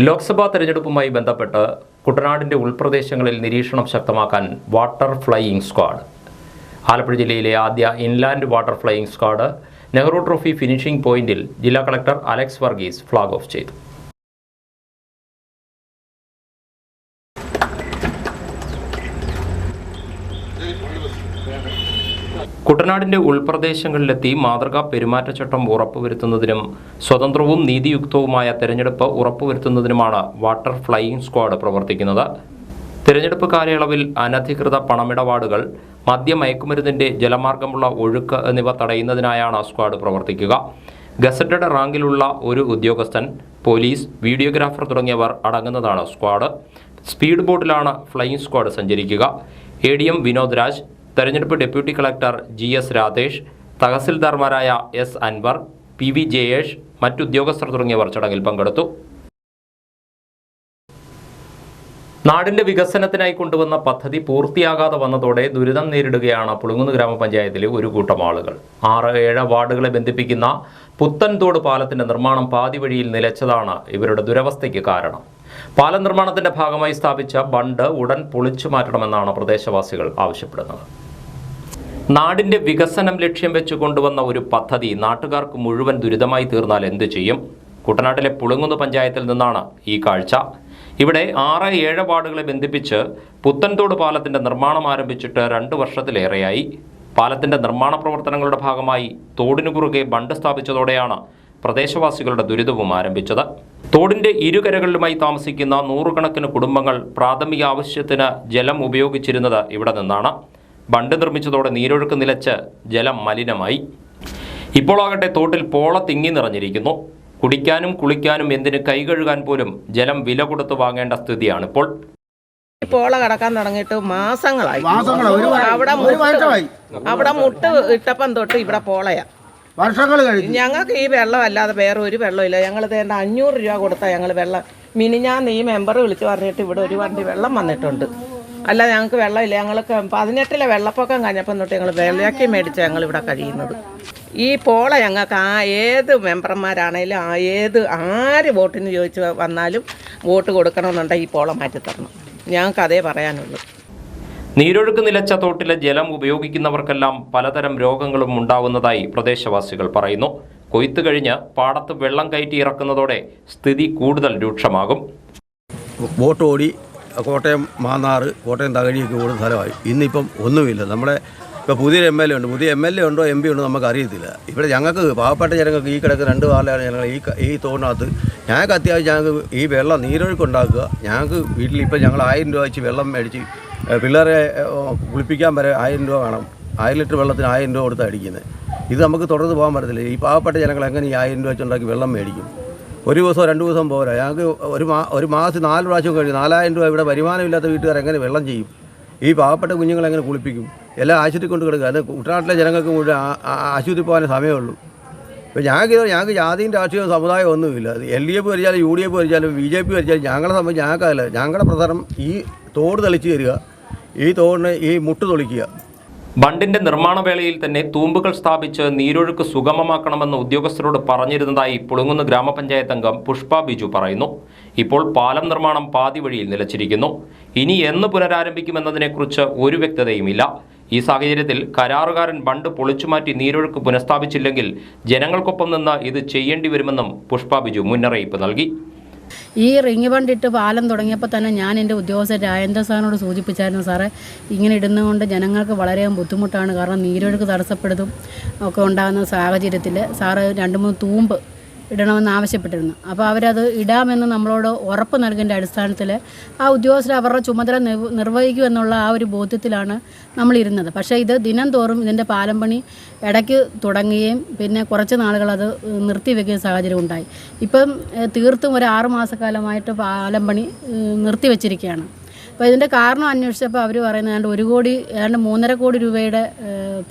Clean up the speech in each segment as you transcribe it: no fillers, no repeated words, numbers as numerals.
ലോക്സഭാ തെരഞ്ഞെടുപ്പുമായി ബന്ധപ്പെട്ട് കുട്ടനാടിന്റെ ഉൾപ്രദേശങ്ങളിൽ നിരീക്ഷണം ശക്തമാക്കാൻ വാട്ടർ ഫ്ലൈയിംഗ് സ്ക്വാഡ്. ആലപ്പുഴ ജില്ലയിലെ ആദ്യ inland water flying squad Nehru trophy finishing പോയിന്റിൽ ജില്ലാ collector Alex Varghese flag off ചെയ്തു. കുട്ടനാടിന്റെ ഉൾപ്രദേശങ്ങളിലെത്തി മാതൃകാ പെരുമാറ്റച്ചട്ടം ഉറപ്പുവരുത്തുന്നതിനും സ്വതന്ത്രവും നീതിയുക്തവുമായ തെരഞ്ഞെടുപ്പ് ഉറപ്പുവരുത്തുന്നതിനുമാണ് വാട്ടർ ഫ്ലൈയിംഗ് സ്ക്വാഡ് പ്രവർത്തിക്കുന്നത്. തെരഞ്ഞെടുപ്പ് കാലയളവിൽ അനധികൃത പണമിടപാടുകൾ, മദ്യമയക്കുമരുന്നിന്റെ ജലമാർഗമുള്ള ഒഴുക്ക് എന്നിവ തടയുന്നതിനായാണ് സ്ക്വാഡ് പ്രവർത്തിക്കുക. ഗസറ്റഡ് റാങ്കിലുള്ള ഒരു ഉദ്യോഗസ്ഥൻ, പോലീസ്, വീഡിയോഗ്രാഫർ തുടങ്ങിയവർ അടങ്ങുന്നതാണ് സ്ക്വാഡ്. സ്പീഡ് ബോട്ടിലാണ് ഫ്ലൈയിംഗ് സ്ക്വാഡ് സഞ്ചരിക്കുക. ADM വിനോദ് രാജ്, തെരഞ്ഞെടുപ്പ് ഡെപ്യൂട്ടി കളക്ടർ GS രാധേഷ്, തഹസിൽദാർമാരായ S അൻവർ, PV ജയേഷ്, മറ്റുദ്യോഗസ്ഥർ തുടങ്ങിയവർ ചടങ്ങിൽ പങ്കെടുത്തു. നാടിന്റെ വികസനത്തിനായി കൊണ്ടുവന്ന പദ്ധതി പൂർത്തിയാകാതെ വന്നതോടെ ദുരിതം നേരിടുകയാണ് പുളുങ്ങുന്ന് ഗ്രാമപഞ്ചായത്തിലെ ഒരു കൂട്ടം ആളുകൾ. 6-7 വാർഡുകളെ ബന്ധിപ്പിക്കുന്ന പുത്തൻതോട് പാലത്തിന്റെ നിർമ്മാണം പാതി വഴിയിൽ നിലച്ചതാണ് ഇവരുടെ ദുരവസ്ഥയ്ക്ക് കാരണം. പാലം നിർമ്മാണത്തിന്റെ ഭാഗമായി സ്ഥാപിച്ച ബണ്ട് ഉടൻ പൊളിച്ചു മാറ്റണമെന്നാണ് പ്രദേശവാസികൾ ആവശ്യപ്പെടുന്നത്. നാടിന്റെ വികസനം ലക്ഷ്യം വെച്ച് കൊണ്ടുവന്ന ഒരു പദ്ധതി നാട്ടുകാർക്ക് മുഴുവൻ ദുരിതമായി തീർന്നാൽ എന്തു ചെയ്യും? കുട്ടനാട്ടിലെ പുളുങ്ങുന്ന് പഞ്ചായത്തിൽ നിന്നാണ് ഈ കാഴ്ച. ഇവിടെ 6-7 വാർഡുകളെ ബന്ധിപ്പിച്ച് പുത്തൻതോട് പാലത്തിന്റെ നിർമ്മാണം ആരംഭിച്ചിട്ട് 2 വർഷത്തിലേറെയായി. പാലത്തിന്റെ നിർമ്മാണ പ്രവർത്തനങ്ങളുടെ ഭാഗമായി തോടിനു കുറുകെ ബണ്ട് സ്ഥാപിച്ചതോടെയാണ് പ്രദേശവാസികളുടെ ദുരിതവും ആരംഭിച്ചത്. തോടിന്റെ ഇരുകരകളിലുമായി താമസിക്കുന്ന 100 കണക്കിന് കുടുംബങ്ങൾ പ്രാഥമിക ആവശ്യത്തിന് ജലം ഉപയോഗിച്ചിരുന്നത് ഇവിടെ നിന്നാണ്. ബണ്ട് നിർമ്മിച്ചതോടെ നീരൊഴുക്ക് നിലച്ച് ജലം മലിനമായി. ഇപ്പോഴാകട്ടെ തോട്ടിൽ പോള തിങ്ങി നിറഞ്ഞിരിക്കുന്നു. കുടിക്കാനും കുളിക്കാനും എന്തിന് കൈകഴുകാൻ പോലും ജലം വില കൊടുത്ത് വാങ്ങേണ്ട സ്ഥിതിയാണിപ്പോൾ. പോള കടക്കാൻ തുടങ്ങിയിട്ട് മാസങ്ങളായി. അവിടെ മുട്ട് ഇട്ടപ്പം തൊട്ട് ഇവിടെ പോളയാ. ഞങ്ങൾക്ക് ഈ വെള്ളം അല്ലാതെ വേറെ ഒരു വെള്ളമില്ല. ഞങ്ങൾ തേണ്ട 500 രൂപ കൊടുത്താൽ ഞങ്ങൾ വെള്ളം. മിനിഞ്ഞാന്ന് ഈ മെമ്പർ വിളിച്ച് പറഞ്ഞിട്ട് ഇവിടെ ഒരു വണ്ടി വെള്ളം വന്നിട്ടുണ്ട്. അല്ല, ഞങ്ങൾക്ക് വെള്ളമില്ല. ഞങ്ങൾക്ക് 18-ലെ വെള്ളപ്പൊക്കം കഴിഞ്ഞപ്പം തൊട്ട് ഞങ്ങൾ വെള്ളയാക്കി മേടിച്ച് ഞങ്ങൾ ഇവിടെ കഴിയുന്നത്. ഈ പോള ഞങ്ങൾക്ക് ഏത് മെമ്പർമാരാണേലും ആര് വോട്ടിന് ചോദിച്ച് വന്നാലും വോട്ട് കൊടുക്കണമെന്നുണ്ടെങ്കിൽ ഈ പോള മാറ്റിത്തരണം. ഞങ്ങൾക്ക് അതേ പറയാനുള്ളൂ. നീരൊഴുക്ക് നിലച്ച തോട്ടിലെ ജലം ഉപയോഗിക്കുന്നവർക്കെല്ലാം പലതരം രോഗങ്ങളും ഉണ്ടാവുന്നതായി പ്രദേശവാസികൾ പറയുന്നു. കൊയ്ത്ത് കഴിഞ്ഞ് പാടത്ത് വെള്ളം കയറ്റി ഇറക്കുന്നതോടെ സ്ഥിതി കൂടുതൽ രൂക്ഷമാകും. ബോട്ട് ഓടി കോട്ടയം മാന്നാറ്, കോട്ടയം തകഴിയൊക്കെ ഓടുന്ന സ്ഥലമായി. ഇന്നിപ്പം ഒന്നുമില്ല. നമ്മുടെ ഇപ്പോൾ പുതിയൊരു MLA ഉണ്ട്. പുതിയ MLA ഉണ്ടോ MP ഉണ്ടോ നമുക്ക് അറിയത്തില്ല. ഇവിടെ ഞങ്ങൾക്ക് പാവപ്പെട്ട ജനങ്ങൾക്ക് ഈ കിടക്ക് 2 വാർഡിലാണ് ഞങ്ങൾ ഈ തോടിനകത്ത്. ഞങ്ങൾക്ക് അത്യാവശ്യം ഞങ്ങൾക്ക് ഈ വെള്ളം നീരൊഴുക്ക് ഉണ്ടാക്കുക. ഞങ്ങൾക്ക് വീട്ടിൽ ഇപ്പം ഞങ്ങൾ 1000 രൂപ വെച്ച് വെള്ളം മേടിച്ച് പിള്ളേരെ കുളിപ്പിക്കാൻ വരെ 1000 രൂപ വേണം. 1000 ലിറ്റർ വെള്ളത്തിന് 1000 രൂപ കൊടുത്ത് അടിക്കുന്നത്. ഇത് നമുക്ക് തുടർന്ന് പോകാൻ പറ്റത്തില്ല. ഈ പാവപ്പെട്ട ജനങ്ങൾ എങ്ങനെ ഈ 1000 രൂപ വെച്ചുണ്ടാക്കി വെള്ളം മേടിക്കും? ഒരു ദിവസമോ 2 ദിവസം പോരാ. ഞങ്ങൾക്ക് ഒരു മാസം 4 പ്രാവശ്യം കഴിയും. 4000 രൂപ ഇവിടെ വരുമാനമില്ലാത്ത വീട്ടുകാർ എങ്ങനെ വെള്ളം ചെയ്യും? ഈ പാവപ്പെട്ട കുഞ്ഞുങ്ങൾ എങ്ങനെ കുളിപ്പിക്കും? എല്ലാം ആശുപത്രി കൊണ്ട് കിടക്കുക. അത് കുട്ടനാട്ടിലെ ജനങ്ങൾക്ക് മുഴുവൻ ആശുപത്രി പോകാനേ സമയമുള്ളൂ. ഇപ്പോൾ ഞങ്ങൾക്ക് ജാതിയും രാഷ്ട്രീയവും സമുദായം ഒന്നുമില്ല. LDF ഭരിച്ചാലും UDF ഭരിച്ചാലും BJP ഭരിച്ചാലും ഞങ്ങളെ സംബന്ധിച്ച് ഞങ്ങൾക്കല്ല. ഞങ്ങളുടെ പ്രധാനം ഈ തോട് തെളിച്ച് തരിക, ഈ തോടിനെ ഈ മുട്ട് തൊളിക്കുക. ബണ്ടിന്റെ നിർമ്മാണ വേളയിൽ തന്നെ തൂമ്പുകൾ സ്ഥാപിച്ച് നീരൊഴുക്ക് സുഗമമാക്കണമെന്ന് ഉദ്യോഗസ്ഥരോട് പറഞ്ഞിരുന്നതായി പുളുങ്ങുന്ന് ഗ്രാമപഞ്ചായത്ത് അംഗം പുഷ്പ ബിജു പറയുന്നു. ഇപ്പോൾ പാലം നിർമ്മാണം പാതി വഴിയിൽ നിലച്ചിരിക്കുന്നു. ഇനി എന്ന് പുനരാരംഭിക്കുമെന്നതിനെക്കുറിച്ച് ഒരു വ്യക്തതയുമില്ല. ഈ സാഹചര്യത്തിൽ കരാറുകാരൻ ബണ്ട് പൊളിച്ചുമാറ്റി നീരൊഴുക്ക് പുനഃസ്ഥാപിച്ചില്ലെങ്കിൽ ജനങ്ങൾക്കൊപ്പം നിന്ന് ഇത് ചെയ്യേണ്ടി വരുമെന്നും പുഷ്പ ബിജു മുന്നറിയിപ്പ് നൽകി. ഈ റിങ് ബണ്ടിട്ട് പാലം തുടങ്ങിയപ്പോൾ തന്നെ ഞാൻ എൻ്റെ ഉദ്യോഗസ്ഥൻ രാജേന്ദ്ര സാറിനോട് സൂചിപ്പിച്ചായിരുന്നു, സാറേ ഇങ്ങനെ ഇടുന്നതുകൊണ്ട് ജനങ്ങൾക്ക് വളരെ ബുദ്ധിമുട്ടാണ്. കാരണം നീരൊഴുക്ക് തടസ്സപ്പെടുത്തും ഒക്കെ ഉണ്ടാകുന്ന സാഹചര്യത്തിൽ സാറ് 2-3 തൂമ്പ് ഇടണമെന്ന് ആവശ്യപ്പെട്ടിരുന്നു. അപ്പോൾ അവരത് ഇടാമെന്ന് നമ്മളോട് ഉറപ്പ് നൽകേണ്ട അടിസ്ഥാനത്തിൽ ആ ഉദ്യോഗസ്ഥർ അവരുടെ ചുമതല നിർവഹിക്കുമെന്നുള്ള ആ ഒരു ബോധ്യത്തിലാണ് നമ്മളിരുന്നത്. പക്ഷേ ഇത് ദിനം തോറും ഇതിൻ്റെ പാലം പണി ഇടയ്ക്ക് തുടങ്ങുകയും പിന്നെ കുറച്ച് നാളുകൾ അത് നിർത്തിവെക്കുന്ന സാഹചര്യം ഉണ്ടായി. ഇപ്പം തീർത്തും ഒരു 6 മാസക്കാലമായിട്ട് പാലം പണി നിർത്തിവെച്ചിരിക്കുകയാണ്. അപ്പോൾ ഇതിൻ്റെ കാരണം അന്വേഷിച്ചപ്പോൾ അവർ പറയുന്നത് ഏതാണ്ട് 3.5 കോടി രൂപയുടെ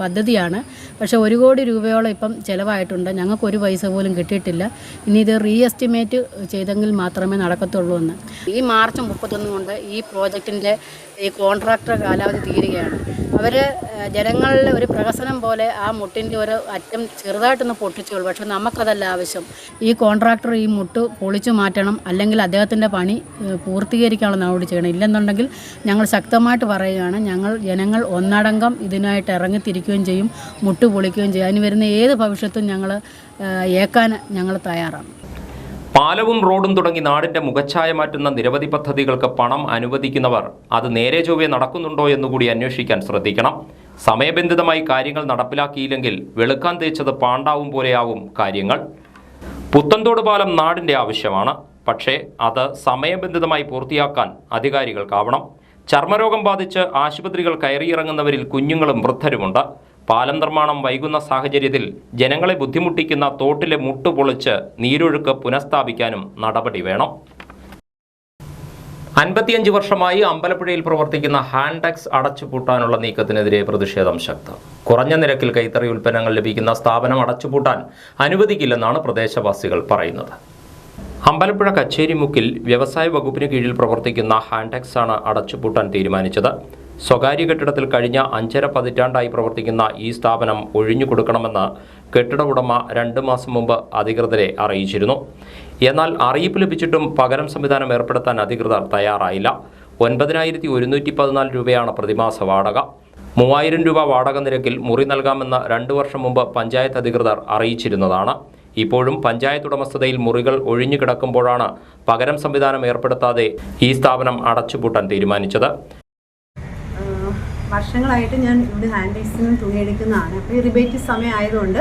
പദ്ധതിയാണ്. പക്ഷേ 1 കോടി രൂപയോളം ഇപ്പം ചിലവായിട്ടുണ്ട്. ഞങ്ങൾക്ക് 1 പൈസ പോലും കിട്ടിയിട്ടില്ല. ഇനി ഇത് റീഎസ്റ്റിമേറ്റ് ചെയ്തെങ്കിൽ മാത്രമേ നടക്കത്തുള്ളൂ എന്ന്. ഈ മാർച്ച് 31 കൊണ്ട് ഈ പ്രോജക്റ്റിൻ്റെ ഈ കോൺട്രാക്ടർ കാലാവധി തീരുകയാണ്. അവർ ജനങ്ങളുടെ ഒരു പ്രഹസനം പോലെ ആ മുട്ടിൻ്റെ ഒരു അറ്റം ചെറുതായിട്ടൊന്ന് പൊട്ടിച്ചുള്ളൂ. പക്ഷെ നമുക്കതല്ല ആവശ്യം. ഈ കോൺട്രാക്ടർ ഈ മുട്ട് പൊളിച്ചു മാറ്റണം, അല്ലെങ്കിൽ അദ്ദേഹത്തിൻ്റെ പണി പൂർത്തീകരിക്കാനുള്ള നടപടി ചെയ്യണം. ഇല്ലെന്നുണ്ടെങ്കിൽ ഞങ്ങൾ ശക്തമായിട്ട് പറയുകയാണ്, ജനങ്ങൾ ഒന്നടങ്കം ഇതിനായിട്ട് ഇറങ്ങിത്തിരിക്കുകയും ചെയ്യും, മുട്ട് പൊളിക്കുകയും ചെയ്യും. അതിന് വരുന്ന ഏത് ഭവിഷ്യത്തും ഞങ്ങൾ ഏക്കാൻ ഞങ്ങൾ തയ്യാറാണ്. പാലവും റോഡും തുടങ്ങി നാടിന്റെ മുഖച്ഛായ മാറ്റുന്ന നിരവധി പദ്ധതികൾക്ക് പണം അനുവദിക്കുന്നവർ അത് നേരെ ചൊവ്വേ നടക്കുന്നുണ്ടോ എന്നുകൂടി അന്വേഷിക്കാൻ ശ്രദ്ധിക്കണം. സമയബന്ധിതമായി കാര്യങ്ങൾ നടപ്പിലാക്കിയില്ലെങ്കിൽ വെളുക്കാൻ തേച്ചത് പാണ്ടാവും പോലെയാവും കാര്യങ്ങൾ. പുത്തൻതോട് പാലം നാടിന്റെ ആവശ്യമാണ്. പക്ഷേ അത് സമയബന്ധിതമായി പൂർത്തിയാക്കാൻ അധികാരികൾക്കാവണം. ചർമ്മരോഗം ബാധിച്ച് ആശുപത്രികൾ കയറിയിറങ്ങുന്നവരിൽ കുഞ്ഞുങ്ങളും വൃദ്ധരുമുണ്ട്. പാലം നിർമ്മാണം വൈകുന്ന സാഹചര്യത്തിൽ ജനങ്ങളെ ബുദ്ധിമുട്ടിക്കുന്ന തോട്ടിലെ മുട്ട് പൊളിച്ച് നീരൊഴുക്ക് പുനഃസ്ഥാപിക്കാനും നടപടി വേണം. 55 വർഷമായി അമ്പലപ്പുഴയിൽ പ്രവർത്തിക്കുന്ന ഹാൻഡെക്സ് അടച്ചുപൂട്ടാനുള്ള നീക്കത്തിനെതിരെ പ്രതിഷേധം ശക്തം. കുറഞ്ഞ നിരക്കിൽ കൈത്തറി ഉൽപ്പന്നങ്ങൾ ലഭിക്കുന്ന സ്ഥാപനം അടച്ചുപൂട്ടാൻ അനുവദിക്കില്ലെന്നാണ് പ്രദേശവാസികൾ പറയുന്നത്. അമ്പലപ്പുഴ കച്ചേരിമുക്കിൽ വ്യവസായ വകുപ്പിന് കീഴിൽ പ്രവർത്തിക്കുന്ന ഹാൻഡെക്സ് ആണ് അടച്ചുപൂട്ടാൻ തീരുമാനിച്ചത്. സ്വകാര്യ കെട്ടിടത്തിൽ കഴിഞ്ഞ 5.5 പതിറ്റാണ്ടായി പ്രവർത്തിക്കുന്ന ഈ സ്ഥാപനം ഒഴിഞ്ഞുകൊടുക്കണമെന്ന് കെട്ടിട ഉടമ 2 മാസം മുമ്പ് അധികൃതരെ അറിയിച്ചിരുന്നു. എന്നാൽ അറിയിപ്പ് ലഭിച്ചിട്ടും പകരം സംവിധാനം ഏർപ്പെടുത്താൻ അധികൃതർ തയ്യാറായില്ല. 9,114 രൂപയാണ് പ്രതിമാസ വാടക. 3,000 രൂപ വാടക നിരക്കിൽ മുറി നൽകാമെന്ന് 2 വർഷം മുമ്പ് പഞ്ചായത്ത് അധികൃതർ അറിയിച്ചിരുന്നതാണ്. ഇപ്പോഴും പഞ്ചായത്ത് ഉടമസ്ഥതയിൽ മുറികൾ ഒഴിഞ്ഞു കിടക്കുമ്പോഴാണ് പകരം സംവിധാനം ഏർപ്പെടുത്താതെ ഈ സ്ഥാപനം അടച്ചുപൂട്ടാൻ തീരുമാനിച്ചത്. വർഷങ്ങളായിട്ട് ഞാൻ ഇവിടെ ഹാൻഡ്മെയ്ഡ്സിനും തുണിയെടുക്കുന്നതാണ്. അപ്പോൾ ഈ റിബേറ്റ് സമയം ആയതുകൊണ്ട്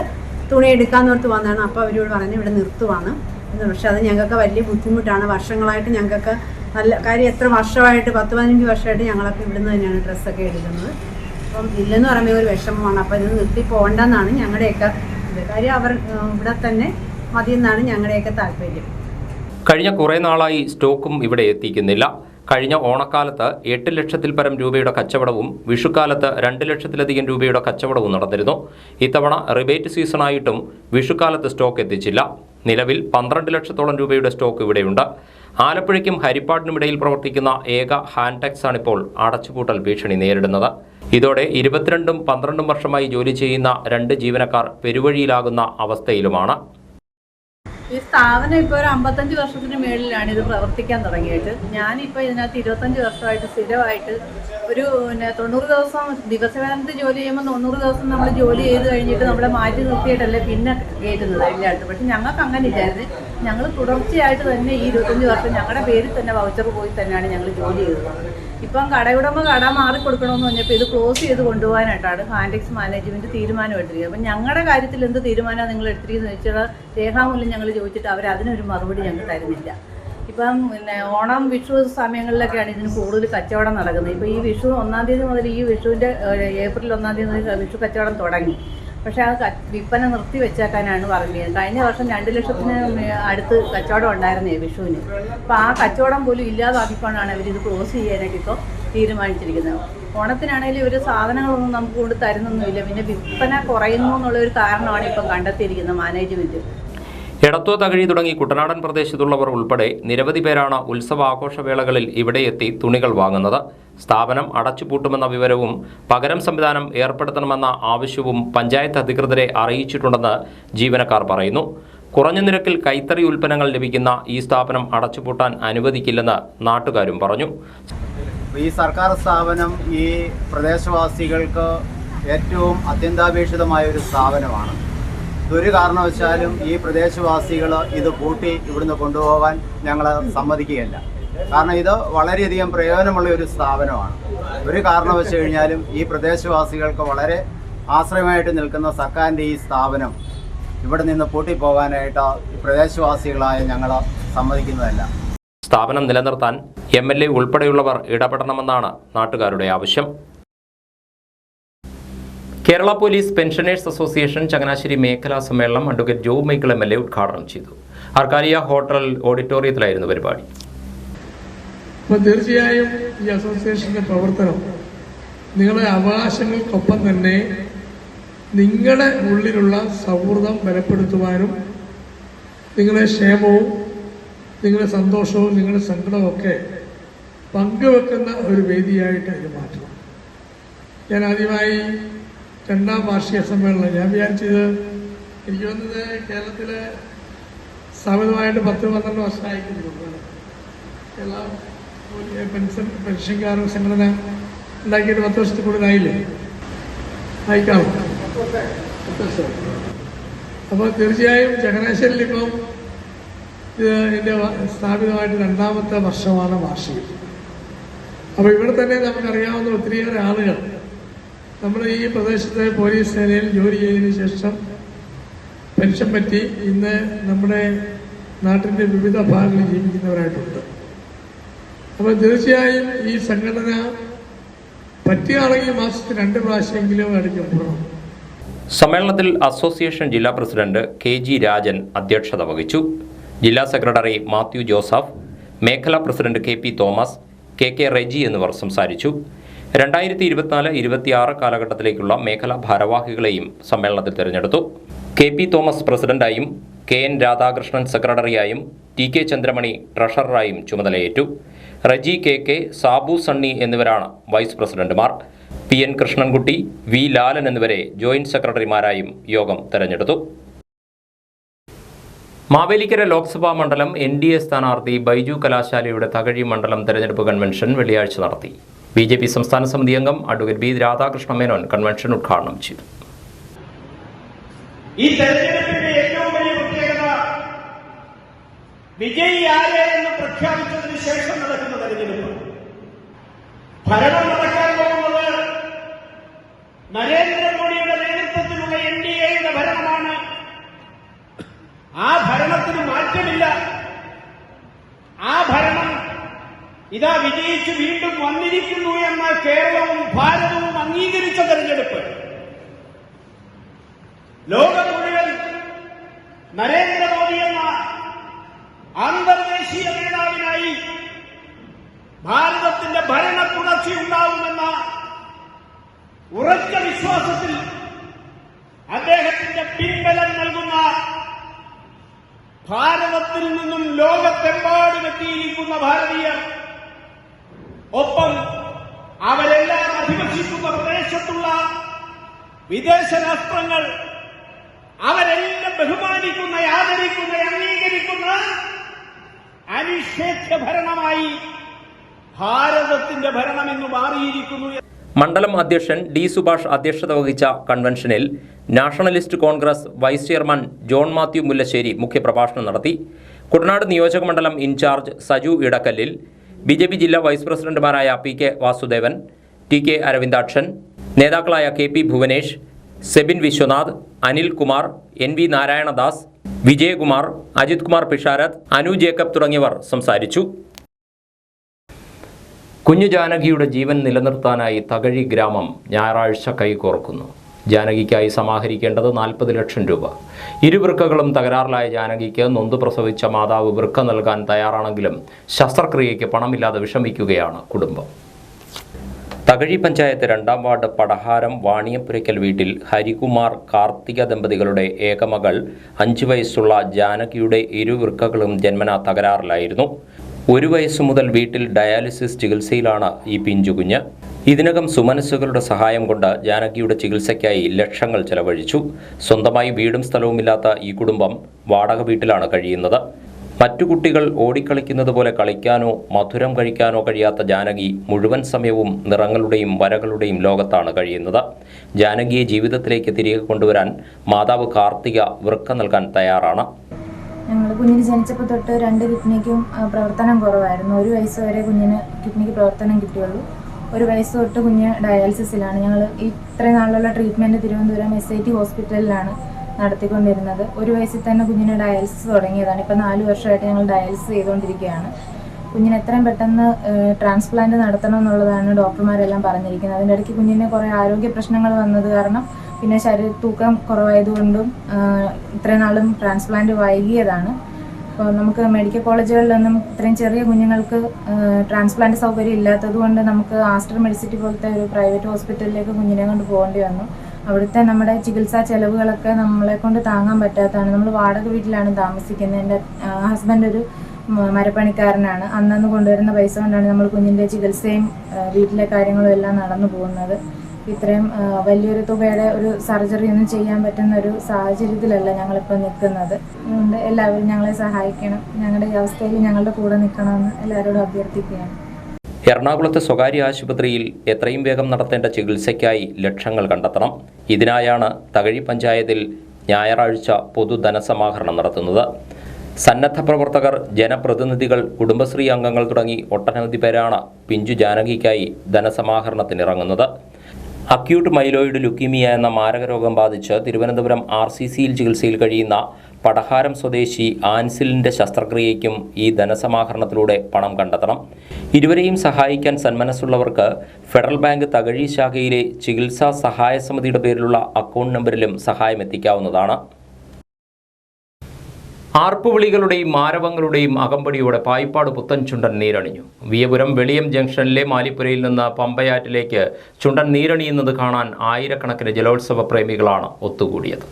തുണിയെടുക്കാമെന്നോർത്ത് വന്നതാണ്. അപ്പോൾ അവരോട് പറഞ്ഞ് ഇവിടെ നിർത്തുവാണ് എന്ന്. പക്ഷേ അത് ഞങ്ങൾക്ക് വലിയ ബുദ്ധിമുട്ടാണ്. വർഷങ്ങളായിട്ട് ഞങ്ങൾക്ക് നല്ല കാര്യം, എത്ര വർഷമായിട്ട് 10-15 വർഷമായിട്ട് ഞങ്ങളൊക്കെ ഇവിടുന്ന് തന്നെയാണ് ഡ്രസ്സൊക്കെ എടുക്കുന്നത്. അപ്പം ഇല്ലെന്ന് പറയുമ്പോൾ ഒരു വിഷമമാണ്. അപ്പോൾ ഇത് നിർത്തി പോകണ്ടെന്നാണ് ഞങ്ങളുടെയൊക്കെ ഇത്. കാര്യം അവർ ഇവിടെ തന്നെ മതിയെന്നാണ് ഞങ്ങളുടെയൊക്കെ താല്പര്യം. കഴിഞ്ഞ കുറേ നാളായി സ്റ്റോക്കും ഇവിടെ എത്തിക്കുന്നില്ല. കഴിഞ്ഞ ഓണക്കാലത്ത് 8 ലക്ഷത്തിൽ പരം രൂപയുടെ കച്ചവടവും വിഷുക്കാലത്ത് 2 ലക്ഷത്തിലധികം രൂപയുടെ കച്ചവടവും നടന്നിരുന്നു. ഇത്തവണ റിബേറ്റ് സീസണായിട്ടും വിഷുക്കാലത്ത് സ്റ്റോക്ക് എത്തിച്ചില്ല. നിലവിൽ 12 ലക്ഷത്തോളം രൂപയുടെ സ്റ്റോക്ക് ഇവിടെയുണ്ട്. ആലപ്പുഴയ്ക്കും ഹരിപ്പാടിനുമിടയിൽ പ്രവർത്തിക്കുന്ന ഏക ഹാൻഡെക്സ് ആണിപ്പോൾ അടച്ചുപൂട്ടൽ ഭീഷണി നേരിടുന്നത്. ഇതോടെ 22ഉം 12ഉം വർഷമായി ജോലി ചെയ്യുന്ന 2 ജീവനക്കാർ പെരുവഴിയിലാകുന്ന അവസ്ഥയിലുമാണ്. ഈ സ്ഥാപനം ഇപ്പോൾ ഒരു 55 വർഷത്തിന് മേളിലാണ് ഇത് പ്രവർത്തിക്കാൻ തുടങ്ങിയിട്ട്. ഞാനിപ്പോൾ ഇതിനകത്ത് 25 വർഷമായിട്ട് സ്ഥിരമായിട്ട് ഒരു 90 ദിവസം ദിവസവേതനത്തിൽ ജോലി ചെയ്യുമ്പോൾ 90 ദിവസം നമ്മൾ ജോലി ചെയ്ത് കഴിഞ്ഞിട്ട് നമ്മളെ മാറ്റി നിർത്തിയിട്ടല്ലേ പിന്നെ കയറ്റുന്നത് അതിൻ്റെ. പക്ഷെ ഞങ്ങൾക്ക് അങ്ങനെ ഇല്ലായിരുന്നു. ഞങ്ങൾ തുടർച്ചയായിട്ട് തന്നെ ഈ 25 വർഷം ഞങ്ങളുടെ പേരിൽ തന്നെ വൗച്ചർ പോയി തന്നെയാണ് ഞങ്ങൾ ജോലി ചെയ്തത്. ഇപ്പം കടയുടമ കട മാറിക്കൊടുക്കണമെന്ന് പറഞ്ഞപ്പോൾ ഇത് ക്ലോസ് ചെയ്ത് കൊണ്ടുപോകാനായിട്ടാണ് ഹാൻഡെക്സ് മാനേജ്മെൻറ്റ് തീരുമാനം എടുത്തിരിക്കുന്നത്. അപ്പം ഞങ്ങളുടെ കാര്യത്തിൽ എന്ത് തീരുമാനമാണ് നിങ്ങൾ എടുത്തിരിക്കുന്നത് വെച്ചാൽ രേഖാമൂലം ഞങ്ങൾ ചോദിച്ചിട്ട് അവർ അതിനൊരു മറുപടി ഞങ്ങൾ തരുന്നില്ല. ഇപ്പം ഓണം വിഷു സമയങ്ങളിലൊക്കെയാണ് ഇതിന് കൂടുതൽ കച്ചവടം നടക്കുന്നത്. ഇപ്പോൾ ഈ വിഷു 1-ാം തീയതി മുതൽ, ഈ വിഷുവിൻ്റെ ഏപ്രിൽ 1-ാം തീയതി മുതൽ വിഷു കച്ചവടം തുടങ്ങി. പക്ഷേ അത് വിൽപ്പന നിർത്തി വെച്ചേക്കാനാണ് പറഞ്ഞത്. കഴിഞ്ഞ വർഷം 2 ലക്ഷത്തിന് അടുത്ത് കച്ചവടം ഉണ്ടായിരുന്നേ വിഷുവിന്. അപ്പോൾ ആ കച്ചവടം പോലും ഇല്ലാതാക്കിക്കൊണ്ടാണ് അവരിത് ക്ലോസ് ചെയ്യാനായിട്ട് ഇപ്പോൾ തീരുമാനിച്ചിരിക്കുന്നത്. ഓണത്തിനാണെങ്കിലും ഇവർ സാധനങ്ങളൊന്നും നമുക്ക് കൊണ്ട് തരുന്നൊന്നുമില്ല. പിന്നെ വിൽപ്പന കുറയുന്നു എന്നുള്ളൊരു കാരണമാണ് ഇപ്പം കണ്ടെത്തിയിരിക്കുന്നത് മാനേജ്മെൻറ്റ്. എടത്വ, തകഴി തുടങ്ങി കുട്ടനാടൻ പ്രദേശത്തുള്ളവർ ഉൾപ്പെടെ നിരവധി പേരാണ് ഉത്സവാഘോഷവേളകളിൽ ഇവിടെ എത്തി തുണികൾ വാങ്ങുന്നത്. സ്ഥാപനം അടച്ചുപൂട്ടുമെന്ന വിവരവും പകരം സംവിധാനം ഏർപ്പെടുത്തണമെന്ന ആവശ്യവും പഞ്ചായത്ത് അധികൃതരെ അറിയിച്ചിട്ടുണ്ടെന്ന് ജീവനക്കാർ പറയുന്നു. കുറഞ്ഞ നിരക്കിൽ കൈത്തറി ഉൽപ്പന്നങ്ങൾ ലഭിക്കുന്ന ഈ സ്ഥാപനം അടച്ചുപൂട്ടാൻ അനുവദിക്കില്ലെന്ന് നാട്ടുകാരും പറഞ്ഞു. ഈ സർക്കാർ സ്ഥാപനം ഈ പ്രദേശവാസികൾക്ക് ഏറ്റവും അത്യന്താപേക്ഷിതമായ ഒരു സ്ഥാപനമാണ്. ഒരു കാരണവശാലും ഈ പ്രദേശവാസികൾ ഇത് പൂട്ടി ഇവിടുന്ന് കൊണ്ടുപോകാൻ ഞങ്ങൾ സമ്മതിക്കുകയില്ല. കാരണം ഇത് വളരെയധികം പ്രയോജനമുള്ള ഒരു സ്ഥാപനമാണ്. ഒരു കാരണവശാൽ കഴിഞ്ഞാലും ഈ പ്രദേശവാസികൾക്ക് വളരെ ആശ്രയമായിട്ട് നിൽക്കുന്ന സർക്കാരിൻ്റെ ഈ സ്ഥാപനം ഇവിടെ നിന്ന് പൂട്ടിപ്പോകാനായിട്ട് പ്രദേശവാസികളായ ഞങ്ങൾ സമ്മതിക്കുന്നതല്ല. സ്ഥാപനം നിലനിർത്താൻ MLA ഉൾപ്പെടെയുള്ളവർ ഇടപെടണമെന്നാണ് നാട്ടുകാരുടെ ആവശ്യം. Kerala police pensioners association Changanassery മേഖലാ സമ്മേളനം അഡ്വക്കേറ്റ് ജോബ് മൈക്കിൾ MLA ഉദ്ഘാടനം ചെയ്തു. അർക്കാരിയ ഹോട്ടൽ ഓഡിറ്റോറിയത്തിലായിരുന്നു പരിപാടി. തീർച്ചയായും ഈ അസോസിയേഷന്റെ പ്രവർത്തനം നിങ്ങളുടെ അവകാശങ്ങൾക്കൊപ്പം തന്നെ നിങ്ങളുടെ ഉള്ളിലുള്ള സൗഹൃദം ബലപ്പെടുത്തുവാനും നിങ്ങളുടെ ക്ഷേമവും നിങ്ങളുടെ സന്തോഷവും നിങ്ങളുടെ സങ്കടവും ഒക്കെ പങ്കുവെക്കുന്ന ഒരു വേദിയായിട്ട് ഇത് മാറ്റണം. ഞാൻ ആദ്യമായി 2ാം വാർഷിക സമ്മേളനം ഞാൻ വിചാരിച്ചത് എനിക്ക് തോന്നുന്നത് കേരളത്തിലെ സ്ഥാപിതമായിട്ട് 10-12 വർഷമായിരിക്കുന്നു. കേരള പെൻഷൻകാരുടെ സംഘടന ഉണ്ടാക്കിയിട്ട് 10 വർഷത്തിൽ കൂടുതലായില്ലേ? ആയിക്കാവും. അപ്പോൾ തീർച്ചയായും ചങ്ങനാശ്ശേരിയിൽ ഇപ്പം ഇതിൻ്റെ സ്ഥാപിതമായിട്ട് 2ാമത്തെ വർഷമാണ് വാർഷികം. അപ്പോൾ ഇവിടെ തന്നെ നമുക്കറിയാവുന്ന ഒത്തിരിയേറെ ആളുകൾ നമ്മുടെ ഈ പ്രദേശത്തെ പോലീസ് സേനയിൽ ജോലി ചെയ്തതിന് ശേഷം പെൻഷൻ പറ്റി ഇന്ന് നമ്മുടെ നാട്ടിൻ്റെ വിവിധ ഭാഗങ്ങളിൽ ജീവിക്കുന്നവരായിട്ടുണ്ട്. അപ്പോൾ തീർച്ചയായും ഈ സംഘടന പറ്റുകയാണെങ്കിൽ മാസത്തിൽ 2 പ്രാവശ്യമെങ്കിലും ഇടയ്ക്ക് പോകണം. സമ്മേളനത്തിൽ അസോസിയേഷൻ ജില്ലാ പ്രസിഡന്റ് KG രാജൻ അധ്യക്ഷത വഹിച്ചു. ജില്ലാ സെക്രട്ടറി മാത്യു ജോസഫ്, മേഖലാ president KP Thomas, KK Reji എന്നിവർ സംസാരിച്ചു. 2024-26 കാലഘട്ടത്തിലേക്കുള്ള മേഖലാ ഭാരവാഹികളെയും സമ്മേളനത്തിൽ തിരഞ്ഞെടുത്തു. KP തോമസ് പ്രസിഡന്റായും KN രാധാകൃഷ്ണൻ സെക്രട്ടറിയായും TK ചന്ദ്രമണി ട്രഷററായും ചുമതലയേറ്റു. റെജി, KK, സാബു സണ്ണി എന്നിവരാണ് വൈസ് പ്രസിഡന്റുമാർ. PN കൃഷ്ണൻകുട്ടി, V ലാലൻ എന്നിവരെ ജോയിന്റ് സെക്രട്ടറിമാരായും യോഗം തെരഞ്ഞെടുത്തു. മാവേലിക്കര ലോക്സഭാ മണ്ഡലം NDA സ്ഥാനാർത്ഥി ബൈജു കലാശാലയുടെ തകഴി മണ്ഡലം തെരഞ്ഞെടുപ്പ് കൺവെൻഷൻ വെള്ളിയാഴ്ച നടത്തി. BJP സംസ്ഥാന സമിതി അംഗം advocate B Radhakrishna Menon convention ഉദ്ഘാടനം ചെയ്തു. ഈ തെരഞ്ഞെടുപ്പിന്റെ ഏറ്റവും വലിയ പ്രത്യേകത വിജയി ആരെ എന്ന് പ്രഖ്യാപിച്ചതിന് ശേഷം നടക്കുന്ന തെരഞ്ഞെടുപ്പ്. ഭരണം നടക്കാൻ പോകുന്നത് നരേന്ദ്രമോദിയുടെ നേതൃത്വത്തിലുള്ള NDAയുടെ ഭരണമാണ്. ആ ഭരണത്തിന് മാറ്റമില്ല. ആ ഭരണം ഇതാ വിജയിച്ച് വീണ്ടും വന്നിരിക്കുന്നു എന്ന കേരളവും ഭാരതവും അംഗീകരിച്ച തെരഞ്ഞെടുപ്പ്. ലോകം മുഴുവൻ നരേന്ദ്രമോദി എന്ന അന്തർദേശീയ നേതാവിനായി ഭാരതത്തിന്റെ ഭരണ തുടർച്ചയുണ്ടാവുമെന്ന ഉറച്ച വിശ്വാസത്തിൽ അദ്ദേഹത്തിന്റെ പിൻബലം നൽകുന്ന ഭാരതത്തിൽ നിന്നും ലോകത്തെമ്പാടും എത്തിയിരിക്കുന്ന ഭാരതീയർ, ഒപ്പം അവരെല്ലാം അധിവസിക്കുന്ന പ്രദേശത്തുള്ള വിദേശ രാഷ്ട്രങ്ങൾ അവരെല്ലാം ബഹുമാനിക്കുന്ന, ആദരിക്കുന്ന, അംഗീകരിക്കുന്ന അനിഷേധ്യ ഭരണമായി ഭാരതത്തിന്റെ ഭരണമെന്ന് മാറിയിരിക്കുന്നു. മണ്ഡലം അധ്യക്ഷൻ D സുഭാഷ് അധ്യക്ഷത വഹിച്ച കൺവെൻഷനിൽ നാഷണലിസ്റ്റ് കോൺഗ്രസ് വൈസ് ചെയർമാൻ ജോൺ മാത്യു മുല്ലശ്ശേരി മുഖ്യപ്രഭാഷണം നടത്തി. കുട്ടനാട് നിയോജക മണ്ഡലം ഇൻചാർജ് സജു ഇടക്കല്ലിൽ, BJP ജില്ലാ വൈസ് പ്രസിഡന്റുമാരായ PK വാസുദേവൻ, TK അരവിന്ദാക്ഷൻ, നേതാക്കളായ KP ഭുവനേഷ്, സെബിൻ വിശ്വനാഥ്, അനിൽ കുമാർ, NV നാരായണദാസ്, വിജയകുമാർ, അജിത് കുമാർ പിഷാരത്ത്, അനു ജേക്കബ് തുടങ്ങിയവർ സംസാരിച്ചു. കുഞ്ഞു ജാനകിയുടെ ജീവൻ നിലനിർത്താനായി തകഴി ഗ്രാമം ഞായറാഴ്ച കൈകോർക്കുന്നു. ജാനകിക്കായി സമാഹരിക്കേണ്ടത് 40 ലക്ഷം രൂപ. ഇരുവൃക്കകളും തകരാറിലായ ജാനകിക്ക് നൊന്തു പ്രസവിച്ച മാതാവ് വൃക്ക നൽകാൻ തയ്യാറാണെങ്കിലും ശസ്ത്രക്രിയയ്ക്ക് പണമില്ലാതെ വിഷമിക്കുകയാണ് കുടുംബം. തകഴി പഞ്ചായത്ത് 2ാം വാർഡ് പടഹാരം വാണിയപ്പുരയ്ക്കൽ വീട്ടിൽ ഹരികുമാർ കാർത്തിക ദമ്പതികളുടെ ഏകമകൾ 5 വയസ്സുള്ള ജാനകിയുടെ ഇരുവൃക്കകളും ജന്മനാ തകരാറിലായിരുന്നു. 1 വയസ്സു മുതൽ വീട്ടിൽ ഡയാലിസിസ് ചികിത്സയിലാണ് ഈ പിഞ്ചുകുഞ്ഞ്. ഇതിനകം സുമനസ്സുകളുടെ സഹായം കൊണ്ട് ജാനകിയുടെ ചികിത്സയ്ക്കായി ലക്ഷങ്ങൾ ചെലവഴിച്ചു. സ്വന്തമായി വീടും സ്ഥലവുമില്ലാത്ത ഈ കുടുംബം വാടക വീട്ടിലാണ് കഴിയുന്നത്. മറ്റു കുട്ടികൾ ഓടിക്കളിക്കുന്നത് പോലെ കളിക്കാനോ മധുരം കഴിക്കാനോ കഴിയാത്ത ജാനകി മുഴുവൻ സമയവും നിറങ്ങളുടെയും വരകളുടെയും ലോകത്താണ് കഴിയുന്നത്. ജാനകിയെ ജീവിതത്തിലേക്ക് തിരികെ കൊണ്ടുവരാൻ മാതാവ് കാർത്തിക വൃക്ക നൽകാൻ തയ്യാറാണ്. ഞങ്ങൾ കുഞ്ഞിന് ജനിച്ചപ്പോൾ തൊട്ട് 2 കിഡ്നിക്കും പ്രവർത്തനം കുറവായിരുന്നു. 1 വയസ്സ് വരെ കുഞ്ഞിന് കിഡ്നിക്ക് പ്രവർത്തനം കിട്ടിയുള്ളൂ. 1 വയസ്സ് തൊട്ട് കുഞ്ഞ് ഡയാലിസിസിലാണ്. ഞങ്ങൾ ഇത്രയും നാളിലുള്ള ട്രീറ്റ്മെൻറ്റ് തിരുവനന്തപുരം SIT ഹോസ്പിറ്റലിലാണ് നടത്തിക്കൊണ്ടിരുന്നത്. 1 വയസ്സിൽ തന്നെ കുഞ്ഞിന് ഡയാലിസിസ് തുടങ്ങിയതാണ്. ഇപ്പോൾ 4 വർഷമായിട്ട് ഞങ്ങൾ ഡയാലിസിസ് ചെയ്തുകൊണ്ടിരിക്കുകയാണ്. കുഞ്ഞിന് എത്രയും പെട്ടെന്ന് ട്രാൻസ്പ്ലാന്റ് നടത്തണം എന്നുള്ളതാണ് ഡോക്ടർമാരെല്ലാം പറഞ്ഞിരിക്കുന്നത്. അതിൻ്റെ ഇടയ്ക്ക് കുഞ്ഞിന് കുറേ ആരോഗ്യ പ്രശ്നങ്ങൾ വന്നത് കാരണം, പിന്നെ തൂക്കം കുറവായതുകൊണ്ടും ഇത്രയും നാളും ട്രാൻസ്പ്ലാന്റ് വൈകിയതാണ്. അപ്പോൾ നമുക്ക് മെഡിക്കൽ കോളേജുകളിലൊന്നും ഇത്രയും ചെറിയ കുഞ്ഞുങ്ങൾക്ക് ട്രാൻസ്പ്ലാന്റ് സൗകര്യം ഇല്ലാത്തത് കൊണ്ട് നമുക്ക് ആസ്റ്റർ മെഡിസിറ്റി പോലത്തെ ഒരു പ്രൈവറ്റ് ഹോസ്പിറ്റലിലേക്ക് കുഞ്ഞിനെ കൊണ്ട് പോകേണ്ടി വന്നു. അവിടുത്തെ നമ്മുടെ ചികിത്സാ ചെലവുകളൊക്കെ നമ്മളെ കൊണ്ട് താങ്ങാൻ പറ്റാത്തതാണ്. നമ്മൾ വാടക വീട്ടിലാണ് താമസിക്കുന്നത്. എൻ്റെ ഹസ്ബൻഡ് ഒരു മരപ്പണിക്കാരനാണ്. അന്നന്ന് കൊണ്ടുവരുന്ന പൈസ കൊണ്ടാണ് നമ്മൾ കുഞ്ഞിൻ്റെ ചികിത്സയും വീട്ടിലെ കാര്യങ്ങളും എല്ലാം നടന്നു പോകുന്നത്. ഇത്രയും വലിയൊരു തുകയുടെ ഒരു സർജറി ഒന്നും ചെയ്യാൻ പറ്റുന്ന ഒരു സാഹചര്യത്തിലല്ല ഞങ്ങളിപ്പോൾ നിൽക്കുന്നത്. അതുകൊണ്ട് എല്ലാവരും ഞങ്ങളെ സഹായിക്കണം, ഞങ്ങളുടെ ഈ അവസ്ഥയിൽ ഞങ്ങളുടെ കൂടെ നിൽക്കണമെന്ന് എല്ലാവരോടും അഭ്യർത്ഥിക്കുകയാണ്. എറണാകുളത്തെ സ്വകാര്യ ആശുപത്രിയിൽ എത്രയും വേഗം നടത്തേണ്ട ചികിത്സയ്ക്കായി ലക്ഷങ്ങൾ കണ്ടെത്തണം. ഇതിനായാണ് തകഴി പഞ്ചായത്തിൽ ഞായറാഴ്ച പൊതു ധനസമാഹരണം നടത്തുന്നത്. സന്നദ്ധ പ്രവർത്തകർ, ജനപ്രതിനിധികൾ, കുടുംബശ്രീ അംഗങ്ങൾ തുടങ്ങി ഒട്ടനവധി പേരാണ് പിഞ്ചു ജാനകിക്കായി ധനസമാഹരണത്തിനിറങ്ങുന്നത്. അക്യൂട്ട് മൈലോയിഡ് ലുക്കീമിയ എന്ന മാരകരോഗം ബാധിച്ച് തിരുവനന്തപുരം RCCയിൽ ചികിത്സയിൽ കഴിയുന്ന പടഹാരം സ്വദേശി ആൻസിലിൻ്റെ ശസ്ത്രക്രിയയ്ക്കും ഈ ധനസമാഹരണത്തിലൂടെ പണം കണ്ടെത്തണം. ഇരുവരെയും സഹായിക്കാൻ സന്മനസ്സുള്ളവർക്ക് ഫെഡറൽ ബാങ്ക് തകഴി ശാഖയിലെ ചികിത്സാ സഹായ സമിതിയുടെ പേരിലുള്ള അക്കൗണ്ട് നമ്പറിലും സഹായം എത്തിക്കാവുന്നതാണ്. ആർപ്പുവിളികളുടെയും മാരവങ്ങളുടെയും അകമ്പടിയോടെ പായിപ്പാട് പുത്തൻ ചുണ്ടൻ നീരണിഞ്ഞു. വിയപുരം വെളിയം ജംഗ്ഷനിലെ മാലിപ്പുരയിൽ നിന്ന് പമ്പയാറ്റിലേക്ക് ചുണ്ടൻ നീരണിയുന്നത് കാണാൻ ആയിരക്കണക്കിന് ജലോത്സവ പ്രേമികളാണ് ഒത്തുകൂടിയത്.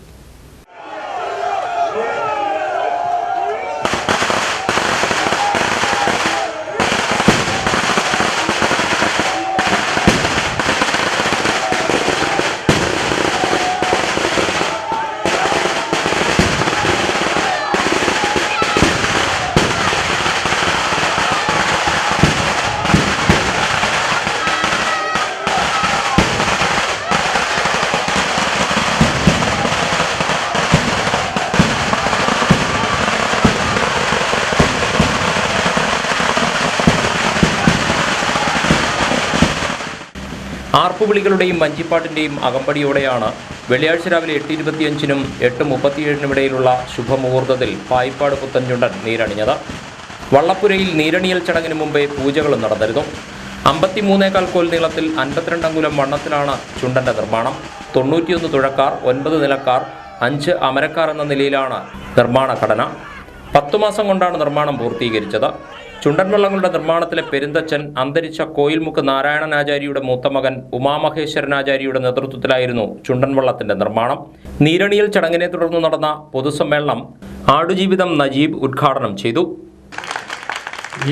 ആർപ്പുവിളികളുടെയും വഞ്ചിപ്പാട്ടിൻ്റെയും അകമ്പടിയോടെയാണ് വെള്ളിയാഴ്ച രാവിലെ 8:25-നും 8:37-നും ഇടയിലുള്ള ശുഭമുഹൂർത്തത്തിൽ പായിപ്പാട് പുത്തൻ ചുണ്ടൻ നീരണിഞ്ഞത്. വള്ളപ്പുരയിൽ നീരണിയൽ ചടങ്ങിന് മുമ്പേ പൂജകളും നടന്നിരുന്നു. 53 കോൽ നീളത്തിൽ 52 അങ്കുലം വണ്ണത്തിലാണ് ചുണ്ടൻ്റെ നിർമ്മാണം. 91 തുഴക്കാർ, 9 നിലക്കാർ, 5 അമരക്കാർ എന്ന നിലയിലാണ് നിർമ്മാണ ഘടന. 10 മാസം കൊണ്ടാണ് നിർമ്മാണം പൂർത്തീകരിച്ചത്. ചുണ്ടൻ വള്ളങ്ങളുടെ നിർമ്മാണത്തിലെ പെരുന്തച്ചൻ അന്തരിച്ച കോയിൽമുക്ക് നാരായണനാചാര്യയുടെ മൂത്തമകൻ ഉമാമഹേശ്വരനാചാര്യയുടെ നേതൃത്വത്തിലായിരുന്നു ചുണ്ടൻ വള്ളത്തിന്റെ നിർമ്മാണം. നീരണിയൽ ചടങ്ങിനെ തുടർന്ന് നടന്ന പൊതുസമ്മേളനം ആടുജീവിതം നജീബ് ഉദ്ഘാടനം ചെയ്തു.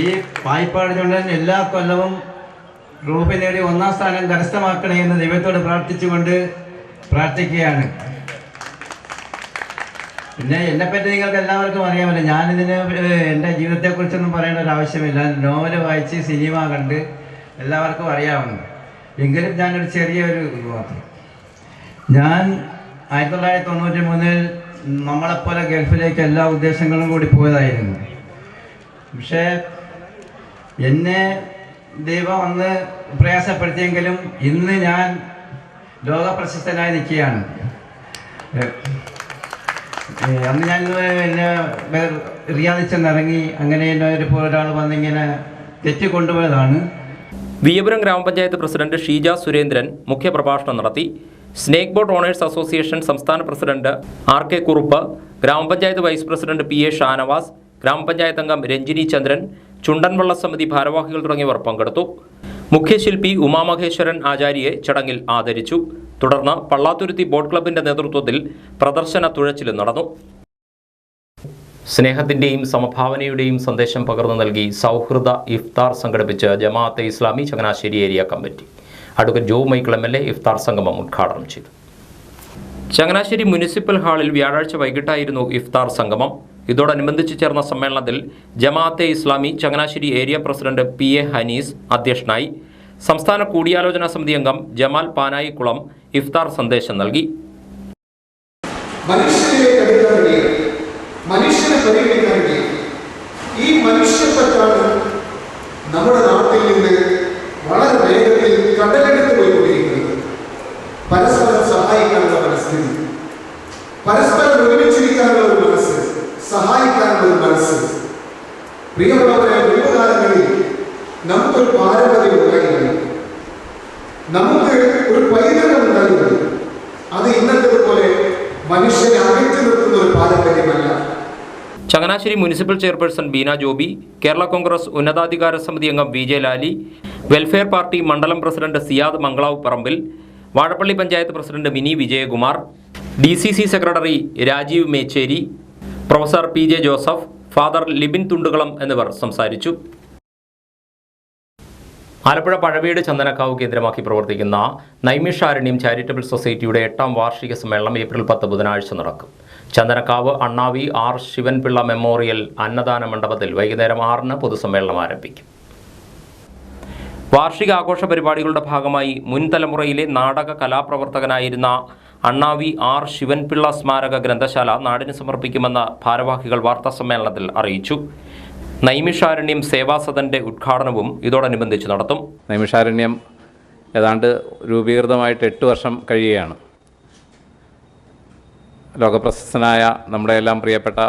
ഈ പായിപ്പാട് ചുണ്ടൻ എല്ലാ കൊല്ലവും ട്രോഫി നേടി 1ാം സ്ഥാനം കരസ്ഥമാക്കണേ എന്ന് ദൈവത്തോട് പ്രാർത്ഥിക്കുകയാണ്. പിന്നെ എന്നെപ്പറ്റി നിങ്ങൾക്ക് എല്ലാവർക്കും അറിയാമല്ലോ. ഞാനിതിന് എൻ്റെ ജീവിതത്തെക്കുറിച്ചൊന്നും പറയേണ്ട ഒരു ആവശ്യമില്ല. നോവല് വായിച്ച്, സിനിമ കണ്ട് എല്ലാവർക്കും അറിയാവുന്നു. എങ്കിലും ഞാനൊരു ചെറിയൊരു മാത്രം. ഞാൻ 1993 നമ്മളെപ്പോലെ ഗൾഫിലേക്ക് എല്ലാ ഉദ്ദേശങ്ങളും കൂടി പോയതായിരുന്നു. പക്ഷേ എന്നെ ദൈവം അന്ന് പ്രയാസപ്പെടുത്തിയെങ്കിലും ഇന്ന് ഞാൻ ലോകപ്രശസ്തനായി നിൽക്കുകയാണ്. അന്ന് ഞാൻ എന്നെ റിയാദിൽ ചെന്നിറങ്ങി, അങ്ങനെ എന്നെ ഒരാൾ വന്നിങ്ങനെ തെറ്റിക്കൊണ്ടുപോയതാണ്. വിയപുരം ഗ്രാമപഞ്ചായത്ത് പ്രസിഡന്റ് ഷീജ സുരേന്ദ്രൻ മുഖ്യപ്രഭാഷണം നടത്തി. സ്നേക്ക് ബോട്ട് ഓണേഴ്സ് അസോസിയേഷൻ സംസ്ഥാന പ്രസിഡന്റ് RK കുറുപ്പ്, ഗ്രാമപഞ്ചായത്ത് വൈസ് പ്രസിഡന്റ് PA ഷാനവാസ്, ഗ്രാമപഞ്ചായത്ത് അംഗം രഞ്ജിനി ചന്ദ്രൻ, ചുണ്ടൻവള്ള സമിതി ഭാരവാഹികൾ തുടങ്ങിയവർ പങ്കെടുത്തു. മുഖ്യശില്പി ഉമാമഹേശ്വരൻ ആചാര്യയെ ചടങ്ങിൽ ആദരിച്ചു. തുടർന്ന് പള്ളാത്തുരുത്തി ബോട്ട് ക്ലബിന്റെ നേതൃത്വത്തിൽ പ്രദർശന തുഴച്ചിൽ നടന്നു. സ്നേഹത്തിൻ്റെയും സമഭാവനയുടെയും സന്ദേശം പകർന്നു നൽകി സൗഹൃദ ഇഫ്താർ സംഘടിപ്പിച്ച് Jamaat-e Islami Changanassery area committee. Advocate Jo Michael MLA ഇഫ്താർ സംഗമം ഉദ്ഘാടനം ചെയ്തു. ചങ്ങനാശ്ശേരി മുനിസിപ്പൽ ഹാളിൽ വ്യാഴാഴ്ച വൈകിട്ടായിരുന്നു ഇഫ്താർ സംഗമം. ഇതോടനുബന്ധിച്ച് ചേർന്ന സമ്മേളനത്തിൽ Jamaat-e Islami Changanassery area president PA Hanees അധ്യക്ഷനായി. സംസ്ഥാന കൂടിയാലോചനാ സമിതി അംഗം ജമാൽ പാനായിക്കുളം ഇഫ്താർ സന്ദേശം നൽകി. മനുഷ്യനെ പരിഗണിക്കാൻ ഈ മനുഷ്യത്വത്താണ് നമ്മുടെ നാട്ടിൽ നിന്ന് വളരെ വേഗത്തിൽ കടലെടുത്ത് പോയിക്കൊണ്ടിരിക്കുന്നത്. പരസ്പരം സഹായിക്കാനുള്ള മനസ്ഥിതി, പരസ്പരം ഒരുമിച്ചിരിക്കാനുള്ള ഒരു മനസ്സ്, സഹായിക്കാനുള്ള ഒരു മനസ്സ്. പ്രിയമുള്ളവരെ, ദീർഘകാലങ്ങളിൽ നമുക്കൊരു പാരമ്പര്യം ഉണ്ടായിരുന്നു, നമുക്ക് ഒരു പൈതൃകം ഉണ്ടായിരുന്നു. അത് ഇന്നത്തേതുപോലെ മനുഷ്യനെ അകറ്റി നിർത്തുന്ന ഒരു പാരമ്പര്യമല്ല. ചങ്ങനാശ്ശേരി മുനിസിപ്പൽ ചെയർപേഴ്സൺ ബീന ജോബി, കേരള കോൺഗ്രസ് ഉന്നതാധികാര സമിതി അംഗം VJ ലാലി, വെൽഫെയർ പാർട്ടി മണ്ഡലം president Siyad Mangalavu Parambil, Vazhappally panchayat president Mini Vijayakumar, DCC secretary Rajeev Mecheri, professor PJ Joseph, father Libin Thundukalam എന്നിവർ സംസാരിച്ചു. ആലപ്പുഴ പഴവീട് ചന്ദനക്കാവ് കേന്ദ്രമാക്കി പ്രവർത്തിക്കുന്ന നൈമിഷാരണ്യം ചാരിറ്റബിൾ സൊസൈറ്റിയുടെ 8ാം വാർഷിക സമ്മേളനം ഏപ്രിൽ 10 ബുധനാഴ്ച നടക്കും. ചന്ദനക്കാവ് അണ്ണാവി ആർ ശിവൻപിള്ള മെമ്മോറിയൽ അന്നദാന മണ്ഡപത്തിൽ വൈകുന്നേരം 6-ന് പൊതുസമ്മേളനം ആരംഭിക്കും. വാർഷിക ആഘോഷ പരിപാടികളുടെ ഭാഗമായി മുൻ തലമുറയിലെ നാടക കലാപ്രവർത്തകനായിരുന്ന അണ്ണാവി ആർ ശിവൻപിള്ള സ്മാരക ഗ്രന്ഥശാല നാടിന് സമർപ്പിക്കുമെന്ന് ഭാരവാഹികൾ വാർത്താസമ്മേളനത്തിൽ അറിയിച്ചു. നൈമിഷാരണ്യം സേവാസദന്റെ ഉദ്ഘാടനവും ഇതോടനുബന്ധിച്ച് നടത്തും. നൈമിഷാരണ്യം ഏതാണ്ട് രൂപീകൃതമായിട്ട് 8 വർഷം കഴിയുകയാണ്. ലോകപ്രശസ്തനായ നമ്മുടെയെല്ലാം പ്രിയപ്പെട്ട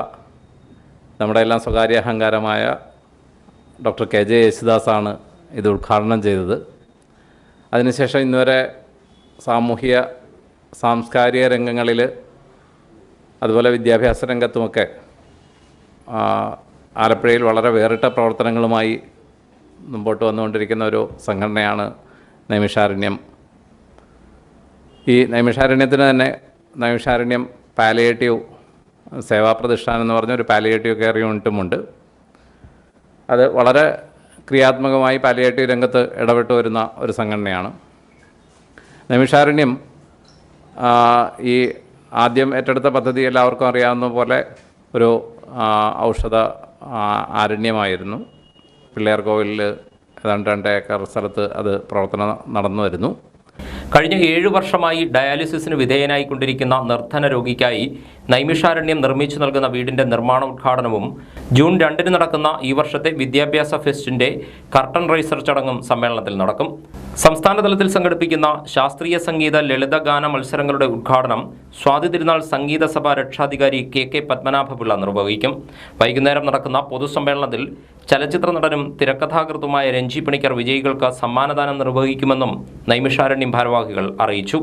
നമ്മുടെയെല്ലാം സ്വകാര്യ അഹങ്കാരമായ ഡോക്ടർ KJ യേശുദാസാണ് ഇത് ഉദ്ഘാടനം ചെയ്തത്. അതിനുശേഷം ഇന്നുവരെ സാമൂഹിക സാംസ്കാരിക രംഗങ്ങളിൽ അതുപോലെ വിദ്യാഭ്യാസ രംഗത്തുമൊക്കെ ആലപ്പുഴയിൽ വളരെ വേറിട്ട പ്രവർത്തനങ്ങളുമായി മുമ്പോട്ട് വന്നുകൊണ്ടിരിക്കുന്ന ഒരു സംഘടനയാണ് നൈമിഷാരണ്യം. ഈ നൈമിഷാരണ്യത്തിന് തന്നെ നൈമിഷാരണ്യം പാലിയേറ്റീവ് സേവാപ്രതിഷ്ഠാനം എന്ന് പറഞ്ഞ ഒരു പാലിയേറ്റീവ് കെയർ യൂണിറ്റുമുണ്ട്. അത് വളരെ ക്രിയാത്മകമായി പാലിയേറ്റീവ് രംഗത്ത് ഇടപെട്ട് വരുന്ന ഒരു സംഘടനയാണ്. നൈമിഷാരണ്യം ഈ ആദ്യം ഏറ്റെടുത്ത പദ്ധതി എല്ലാവർക്കും അറിയാവുന്ന പോലെ ഒരു ഔഷധ ആരണ്യമായിരുന്നു. പിള്ളേർകോവിലിൽ ഏതാണ്ട് 2 ഏക്കർ സ്ഥലത്ത് അത് പ്രവർത്തനം നടന്നു വരുന്നു. കഴിഞ്ഞ 7 വർഷമായി ഡയാലിസിസിന് വിധേയനായിക്കൊണ്ടിരിക്കുന്ന നിർധന രോഗിക്കായി നൈമിഷാരണ്യം നിർമ്മിച്ചു നൽകുന്ന വീടിന്റെ നിർമ്മാണ ഉദ്ഘാടനവും ജൂൺ 2-ന് നടക്കുന്ന ഈ വർഷത്തെ വിദ്യാഭ്യാസ ഫെസ്റ്റിന്റെ കർട്ടൻ റൈസർ ചടങ്ങും സമ്മേളനത്തിൽ നടക്കും. സംസ്ഥാന തലത്തിൽ സംഘടിപ്പിക്കുന്ന ശാസ്ത്രീയ സംഗീത ലളിതഗാന മത്സരങ്ങളുടെ ഉദ്ഘാടനം സ്വാതി തിരുനാൾ സംഗീത സഭ രക്ഷാധികാരി KK പത്മനാഭപിള്ള നിർവഹിക്കും. വൈകുന്നേരം നടക്കുന്ന പൊതുസമ്മേളനത്തിൽ ചലച്ചിത്ര നടനും തിരക്കഥാകൃത്തുമായ രഞ്ജി പണിക്കർ വിജയികൾക്ക് സമ്മാനദാനം നിർവഹിക്കുമെന്നും നൈമിഷാരണ്യം ഭാരവാഹികൾ അറിയിച്ചു.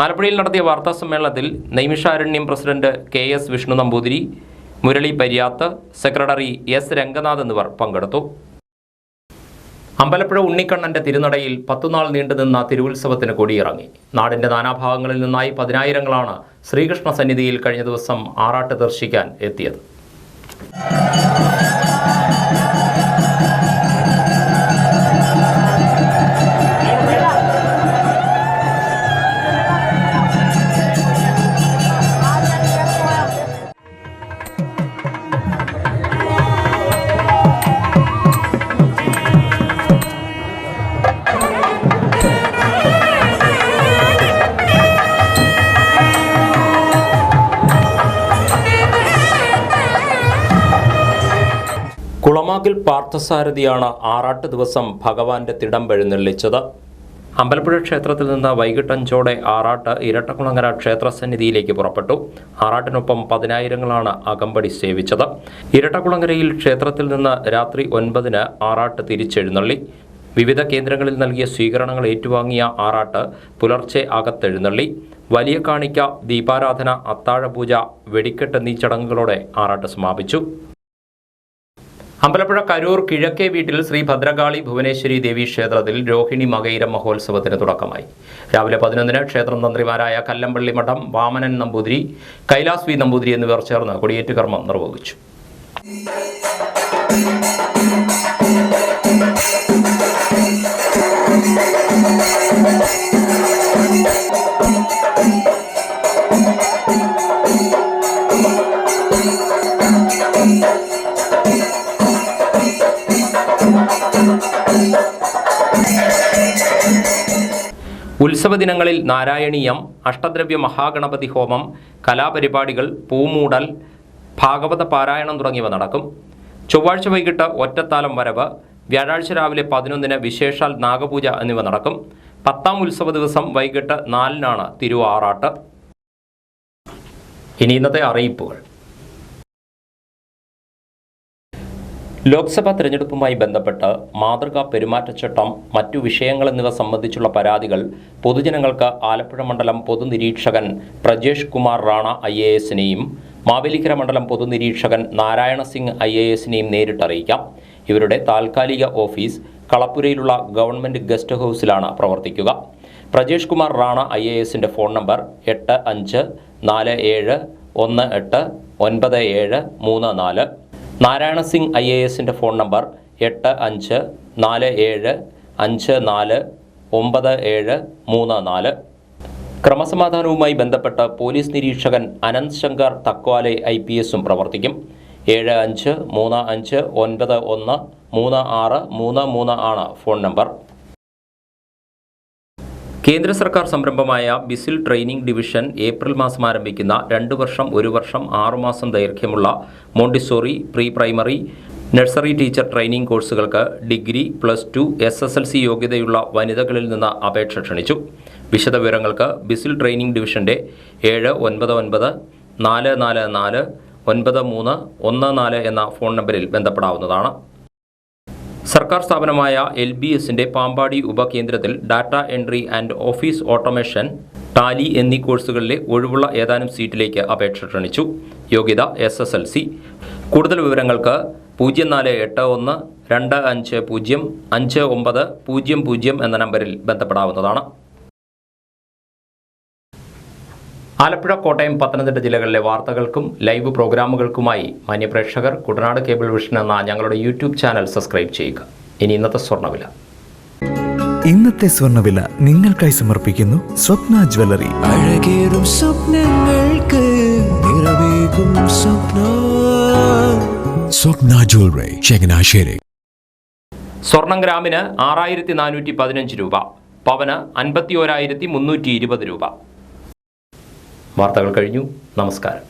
ആലപ്പുഴയിൽ നടത്തിയ വാർത്താ സമ്മേളനത്തിൽ Naimisharanyam president KS Vishnu Namboothiri, Murali Paryath, secretary S Ranganath എന്നിവർ പങ്കെടുത്തു. അമ്പലപ്പുഴ ഉണ്ണിക്കണ്ണന്റെ തിരുനടയിൽ 10 നാൾ നീണ്ടുനിന്ന തിരുവുത്സവത്തിന് കൊടിയിറങ്ങി. നാടിന്റെ നാനാഭാഗങ്ങളിൽ നിന്നായി പതിനായിരങ്ങളാണ് ശ്രീകൃഷ്ണ സന്നിധിയിൽ കഴിഞ്ഞ ദിവസം ആറാട്ട് ദർശിക്കാൻ എത്തിയത്. കുളമാകിൽ പാർത്ഥസാരഥിയാണ് ആറാട്ട് ദിവസം ഭഗവാന്റെ തിടം എഴുന്നള്ളിച്ചത്. അമ്പലപ്പുഴ ക്ഷേത്രത്തിൽ നിന്ന് വൈകിട്ട് 5-ഓടെ ആറാട്ട് ഇരട്ടക്കുളങ്ങര ക്ഷേത്രസന്നിധിയിലേക്ക് പുറപ്പെട്ടു. ആറാട്ടിനൊപ്പം പതിനായിരങ്ങളാണ് അകമ്പടി സേവിച്ചത്. ഇരട്ടക്കുളങ്ങരയിൽ ക്ഷേത്രത്തിൽ നിന്ന് രാത്രി 9-ന് ആറാട്ട് തിരിച്ചെഴുന്നള്ളി. വിവിധ കേന്ദ്രങ്ങളിൽ നൽകിയ സ്വീകരണങ്ങൾ ഏറ്റുവാങ്ങിയ ആറാട്ട് പുലർച്ചെ അകത്തെഴുന്നള്ളി. വലിയ കാണിക്ക, ദീപാരാധന, അത്താഴപൂജ, വെടിക്കെട്ട് എന്നീ ചടങ്ങുകളോടെ ആറാട്ട് സമാപിച്ചു. അമ്പലപ്പുഴ കരൂർ കിഴക്കേ വീട്ടിൽ ശ്രീ ഭദ്രകാളി ഭുവനേശ്വരി ദേവി ക്ഷേത്രത്തിൽ രോഹിണി മകയിരം മഹോത്സവത്തിന് തുടക്കമായി. രാവിലെ 11-ന് ക്ഷേത്രം തന്ത്രിമാരായ കല്ലമ്പള്ളി മഠം വാമനൻ നമ്പൂതിരി, കൈലാസ് വി നമ്പൂതിരി എന്നിവർ ചേർന്ന് കൊടിയേറ്റ് കർമ്മം നിർവഹിച്ചു. ഉത്സവ ദിനങ്ങളിൽ നാരായണീയം, അഷ്ടദ്രവ്യ മഹാഗണപതി ഹോമം, കലാപരിപാടികൾ, പൂമൂടൽ, ഭാഗവത പാരായണം തുടങ്ങിയവ നടക്കും. ചൊവ്വാഴ്ച വൈകിട്ട് ഒറ്റത്താലം വരവ്, വ്യാഴാഴ്ച രാവിലെ 11-ന് വിശേഷാൽ നാഗപൂജ എന്നിവ നടക്കും. 10-ാം ഉത്സവ ദിവസം വൈകിട്ട് 4-നാണ് തിരുവാറാട്ട്. ഇനി ഇന്നത്തെ അറിയിപ്പുകൾ. ലോക്സഭാ തെരഞ്ഞെടുപ്പുമായി ബന്ധപ്പെട്ട് മാതൃകാ പെരുമാറ്റച്ചട്ടം, മറ്റു വിഷയങ്ങൾ എന്നിവ സംബന്ധിച്ചുള്ള പരാതികൾ പൊതുജനങ്ങൾക്ക് ആലപ്പുഴ മണ്ഡലം പൊതുനിരീക്ഷകൻ പ്രജേഷ് കുമാർ റാണ IAS-നെയും മാവേലിക്കര മണ്ഡലം പൊതുനിരീക്ഷകൻ നാരായണ സിംഗ് IAS-നെയും നേരിട്ടറിയിക്കാം. ഇവരുടെ താൽക്കാലിക ഓഫീസ് കളപ്പുരയിലുള്ള ഗവൺമെൻറ് ഗസ്റ്റ് ഹൗസിലാണ് പ്രവർത്തിക്കുക. പ്രജേഷ് കുമാർ റാണ IAS-ന്റെ ഫോൺ നമ്പർ 8547189734. നാരായണ സിംഗ് IAS-ന്റെ ഫോൺ നമ്പർ 8547 5434. ക്രമസമാധാനവുമായി ബന്ധപ്പെട്ട് പോലീസ് നിരീക്ഷകൻ അനന്ത് ശങ്കർ തക്വാലെ IPSഉം പ്രവർത്തിക്കും. 7535913633 ആണ് ഫോൺ നമ്പർ. കേന്ദ്ര സർക്കാർ സംരംഭമായ ബിസിൽ ട്രെയിനിംഗ് ഡിവിഷൻ ഏപ്രിൽ മാസം ആരംഭിക്കുന്ന 2 വർഷം 1 വർഷം 6 മാസം ദൈർഘ്യമുള്ള Montessori, pre primary, nursery teacher training കോഴ്സുകൾക്ക് ഡിഗ്രി, +2, SSLC യോഗ്യതയുള്ള വനിതകളിൽ നിന്ന് അപേക്ഷ ക്ഷണിച്ചു. വിശദവിവരങ്ങൾക്ക് ബിസിൽ ട്രെയിനിംഗ് ഡിവിഷന്റെ 79944493314 എന്ന ഫോൺ നമ്പറിൽ ബന്ധപ്പെടാവുന്നതാണ്. സർക്കാർ സ്ഥാപനമായ LBSന്റെ പാമ്പാടി ഉപകേന്ദ്രത്തിൽ data entry and office automation, Tally എന്നീ കോഴ്സുകളിലെ ഒഴിവുള്ള ഏതാനും സീറ്റിലേക്ക് അപേക്ഷ ക്ഷണിച്ചു. യോഗ്യത SSLC. കൂടുതൽ വിവരങ്ങൾക്ക് 048125059000 എന്ന നമ്പറിൽ ബന്ധപ്പെടാവുന്നതാണ്. ആലപ്പുഴ, കോട്ടയം, പത്തനംതിട്ട ജില്ലകളിലെ വാർത്തകൾക്കും ലൈവ് പ്രോഗ്രാമുകൾക്കുമായി മാന്യപ്രേക്ഷകർ കുട്ടനാട് കേബിൾ വിഷൻ എന്ന ഞങ്ങളുടെ യൂട്യൂബ് ചാനൽ സബ്സ്ക്രൈബ് ചെയ്യുക. ഇനി ഇന്നത്തെ സ്വർണ്ണവില. ഇന്നത്തെ സ്വർണ്ണവില നിങ്ങൾക്കായി സമർപ്പിക്കുന്നു സ്വപ്ന ജ്വല്ലറി. അഴകേറും സ്വപ്നങ്ങൾക്ക് നിറവേകും സ്വപ്ന ജ്വല്ലറി, ചങ്ങനാശ്ശേരി. സ്വർണം ഗ്രാമിന് 6415 രൂപ, പവന് 51,320 രൂപ. വാർത്തകൾ കഴിഞ്ഞു. നമസ്കാരം.